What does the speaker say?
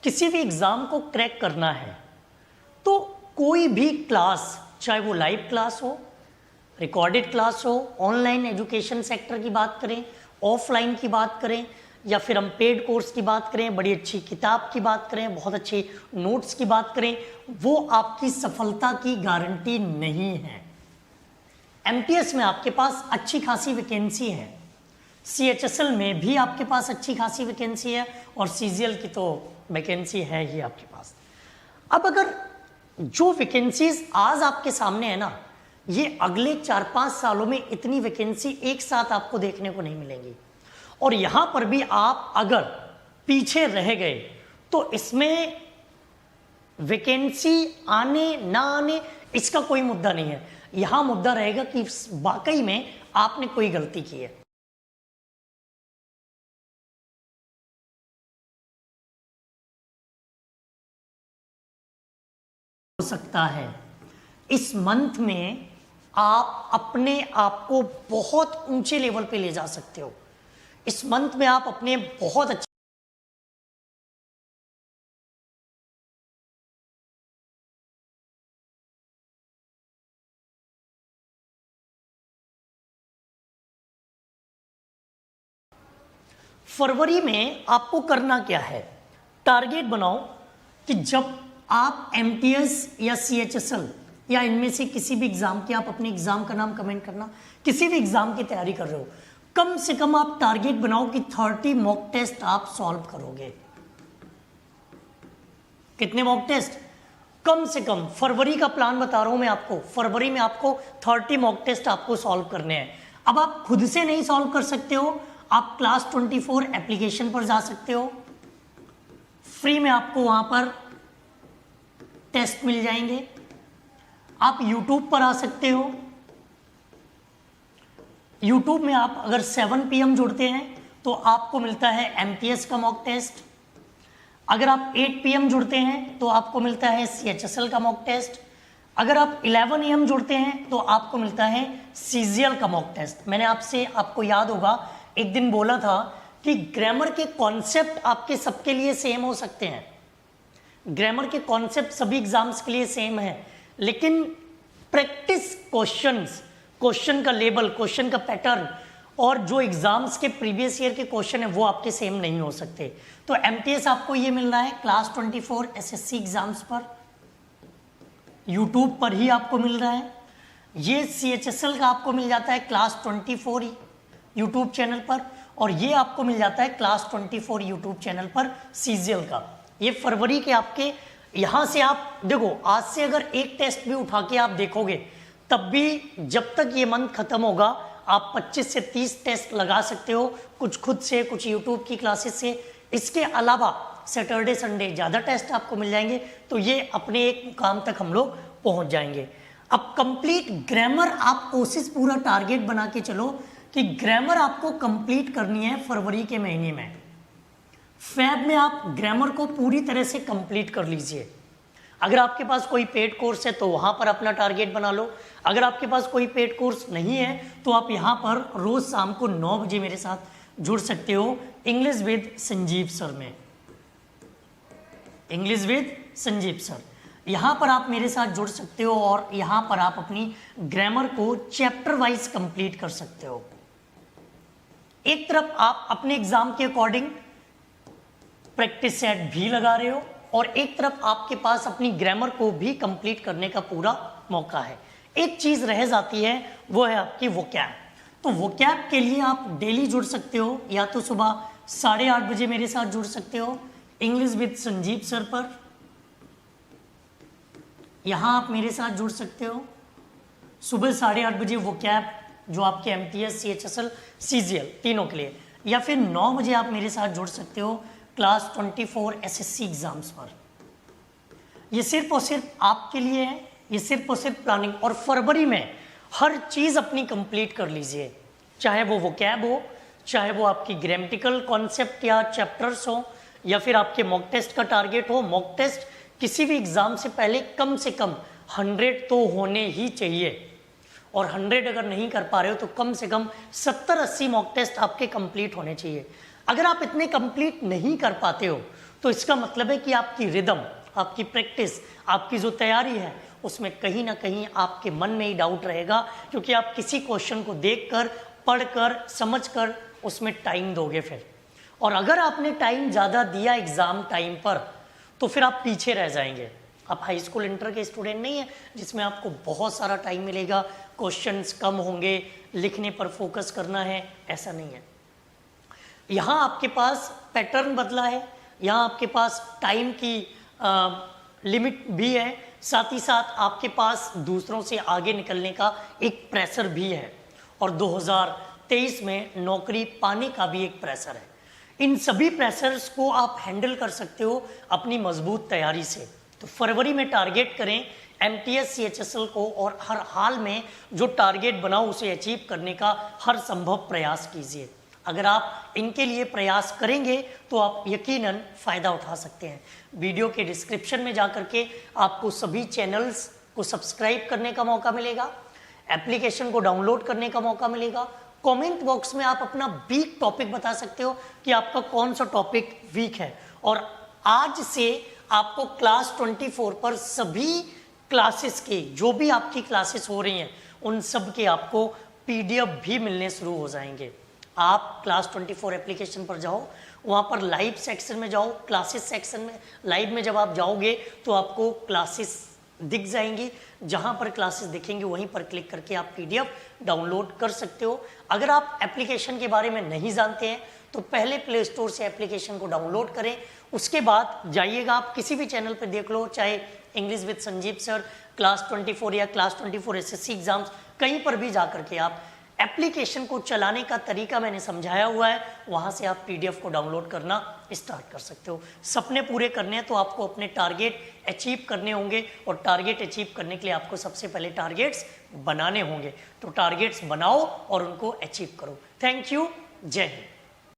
किसी भी एग्ज़ाम को क्रैक करना है तो कोई भी क्लास, चाहे वो लाइव क्लास हो, रिकॉर्डेड क्लास हो, ऑनलाइन एजुकेशन सेक्टर की बात करें, ऑफलाइन की बात करें, या फिर हम पेड कोर्स की बात करें, बड़ी अच्छी किताब की बात करें, बहुत अच्छे नोट्स की बात करें, वो आपकी सफलता की गारंटी नहीं है। एमटीएस में आपके पास अच्छी खासी वैकेंसी है, सीएचएसएल में भी आपके पास अच्छी खासी वैकेंसी है, और सीजीएल की तो वैकेंसी है ही आपके पास। अब अगर जो वैकेंसीज आज आपके सामने है ना, ये अगले 4-5 सालों में इतनी वैकेंसी एक साथ आपको देखने को नहीं मिलेंगी, और यहां पर भी आप अगर पीछे रह गए तो इसमें वैकेंसी आने ना आने इसका कोई मुद्दा नहीं है। यहां मुद्दा रहेगा कि वाकई में आपने कोई गलती की है। हो सकता है इस मंथ में आप अपने आप को बहुत ऊंचे लेवल पे ले जा सकते हो। इस मंथ में आप अपने बहुत अच्छे फरवरी में आपको करना क्या है, टारगेट बनाओ कि जब आप एमटीएस या सीएचएसएल या इनमें से किसी भी एग्जाम की, आप अपने एग्जाम का नाम कमेंट करना, किसी भी एग्जाम की तैयारी कर रहे हो, कम से कम आप टारगेट बनाओ कि 30 मॉक टेस्ट आप सॉल्व करोगे। कितने मॉक टेस्ट? कम से कम, फरवरी का प्लान बता रहा हूं मैं आपको, फरवरी में आपको 30 मॉक टेस्ट आपको सॉल्व करने हैं। अब आप खुद से नहीं सॉल्व कर सकते हो, आप क्लास 24 एप्लीकेशन पर जा सकते हो, फ्री में आपको वहां पर टेस्ट मिल जाएंगे। आप YouTube पर आ सकते हो, YouTube में आप अगर 7 PM जुड़ते हैं तो आपको मिलता है एमटीएस का मॉक टेस्ट। अगर आप 8 PM जुड़ते हैं तो आपको मिलता है सीएचएसएल का मॉक टेस्ट। अगर आप 11 AM जुड़ते हैं तो आपको मिलता है सीजीएल का मॉक टेस्ट। मैंने आपको याद होगा एक दिन बोला था कि ग्रामर के कॉन्सेप्ट आपके सबके लिए सेम हो सकते हैं, ग्रामर के कॉन्सेप्ट सभी एग्जाम्स के लिए सेम है, लेकिन प्रैक्टिस क्वेश्चंस, क्वेश्चन का लेवल, क्वेश्चन का पैटर्न और जो एग्जाम्स के प्रीवियस ईयर के क्वेश्चन है वो आपके सेम नहीं हो सकते। तो एमटीएस आपको ये मिल रहा है क्लास 24 एसएससी एग्जाम्स पर, यूट्यूब पर ही आपको मिल रहा है। ये सीएचएसएल का आपको मिल जाता है क्लास 24 यूट्यूब चैनल पर, और ये आपको मिल जाता है क्लास 24 यूट्यूब चैनल पर सीजीएल का। ये फरवरी के आपके, यहां से आप देखो, आज से अगर एक टेस्ट भी उठा के आप देखोगे तब भी जब तक ये मंथ खत्म होगा आप 25 से 30 टेस्ट लगा सकते हो, कुछ खुद से, कुछ यूट्यूब की क्लासेस से। इसके अलावा सैटरडे संडे ज़्यादा टेस्ट आपको मिल जाएंगे, तो ये अपने एक मुकाम तक हम लोग पहुंच जाएंगे। अब कंप्लीट ग्रामर आप कोशिश, पूरा टारगेट बना के चलो कि ग्रामर आपको कंप्लीट करनी है फरवरी के महीने में। फैब में आप ग्रामर को पूरी तरह से कंप्लीट कर लीजिए। अगर आपके पास कोई पेड कोर्स है तो वहां पर अपना टारगेट बना लो। अगर आपके पास कोई पेड कोर्स नहीं है तो आप यहां पर रोज शाम को 9 बजे मेरे साथ जुड़ सकते हो इंग्लिश विद संजीव सर में, इंग्लिश विद संजीव सर। यहां पर आप मेरे साथ जुड़ सकते हो और यहां पर आप अपनी ग्रामर को चैप्टर वाइज कंप्लीट कर सकते हो। एक तरफ आप अपने एग्जाम के अकॉर्डिंग प्रैक्टिस सेट भी लगा रहे हो और एक तरफ आपके पास अपनी ग्रामर को भी कंप्लीट करने का पूरा मौका है। एक चीज रह जाती है, वो है आपकी वोकैब। तो वोकैब के लिए आप डेली जुड़ सकते हो, या तो सुबह 8:30 बजे मेरे साथ जुड़ सकते हो इंग्लिश विद संजीव सर पर, यहां आप मेरे साथ जुड़ सकते हो सुबह 8:30 बजे वोकैब जो आपके एमटीएस, सीएचएसएल, सीजीएल तीनों के लिए, या फिर 9 बजे आप मेरे साथ जुड़ सकते हो क्लास 24 एसएससी एग्जाम्स पर। ये सिर्फ और सिर्फ आपके लिए है, ये सिर्फ और सिर्फ प्लानिंग। और फरवरी में हर चीज अपनी कंप्लीट कर लीजिए, चाहे वो वोकैब हो, चाहे वो आपकी ग्रामेटिकल कॉन्सेप्ट या चैप्टर्स हो, या फिर आपके मॉक टेस्ट का टारगेट हो। मॉक टेस्ट किसी भी एग्जाम से पहले कम से कम 100 तो होने ही चाहिए, और 100 अगर नहीं कर पा रहे हो तो कम से कम 70-80 मॉक टेस्ट आपके कंप्लीट होने चाहिए। अगर आप इतने कंप्लीट नहीं कर पाते हो तो इसका मतलब है कि आपकी रिदम, आपकी प्रैक्टिस, आपकी जो तैयारी है उसमें कहीं ना कहीं आपके मन में ही डाउट रहेगा, क्योंकि आप किसी क्वेश्चन को देखकर, पढ़कर, समझकर उसमें टाइम दोगे फिर। और अगर आपने टाइम ज़्यादा दिया एग्जाम टाइम पर तो फिर आप पीछे रह जाएंगे। आप हाई स्कूल इंटर के स्टूडेंट नहीं है जिसमें आपको बहुत सारा टाइम मिलेगा, क्वेश्चंस कम होंगे, लिखने पर फोकस करना है, ऐसा नहीं है। यहाँ आपके पास पैटर्न बदला है, यहाँ आपके पास टाइम की लिमिट भी है, साथ ही साथ आपके पास दूसरों से आगे निकलने का एक प्रेशर भी है, और 2023 में नौकरी पाने का भी एक प्रेशर है। इन सभी प्रेशर्स को आप हैंडल कर सकते हो अपनी मजबूत तैयारी से। तो फरवरी में टारगेट करें MTS CHSL को, और हर हाल में जो टारगेट बनाओ उसे अचीव करने का हर संभव प्रयास कीजिए। अगर आप इनके लिए प्रयास करेंगे तो आप यकीनन फ़ायदा उठा सकते हैं। वीडियो के डिस्क्रिप्शन में जाकर के आपको सभी चैनल्स को सब्सक्राइब करने का मौका मिलेगा, एप्लीकेशन को डाउनलोड करने का मौका मिलेगा। कमेंट बॉक्स में आप अपना वीक टॉपिक बता सकते हो कि आपका कौन सा टॉपिक वीक है, और आज से आपको क्लास 24 पर सभी क्लासेस के, जो भी आपकी क्लासेस हो रही हैं उन सब के आपको PDF भी मिलने शुरू हो जाएंगे। आप क्लास 24 एप्लीकेशन पर जाओ, वहाँ पर लाइव सेक्शन में जाओ, क्लासेस सेक्शन में लाइव में जब आप जाओगे तो आपको क्लासेस दिख जाएंगी। जहाँ पर क्लासेस दिखेंगी वहीं पर क्लिक करके आप PDF डाउनलोड कर सकते हो। अगर आप एप्लीकेशन के बारे में नहीं जानते हैं तो पहले प्ले स्टोर से एप्लीकेशन को डाउनलोड करें, उसके बाद जाइएगा, आप किसी भी चैनल पर देख लो, चाहे English with Sanjeev sir, class 24 या क्लास 24 SSC एग्जाम्स, कहीं पर भी जा करके आप एप्लीकेशन को चलाने का तरीका मैंने समझाया हुआ है, वहाँ से आप PDF को डाउनलोड करना स्टार्ट कर सकते हो। सपने पूरे करने हैं तो आपको अपने टारगेट अचीव करने होंगे, और टारगेट अचीव करने के लिए आपको सबसे पहले टारगेट्स बनाने होंगे। तो टारगेट्स बनाओ और उनको अचीव करो। थैंक यू, जय हिंद।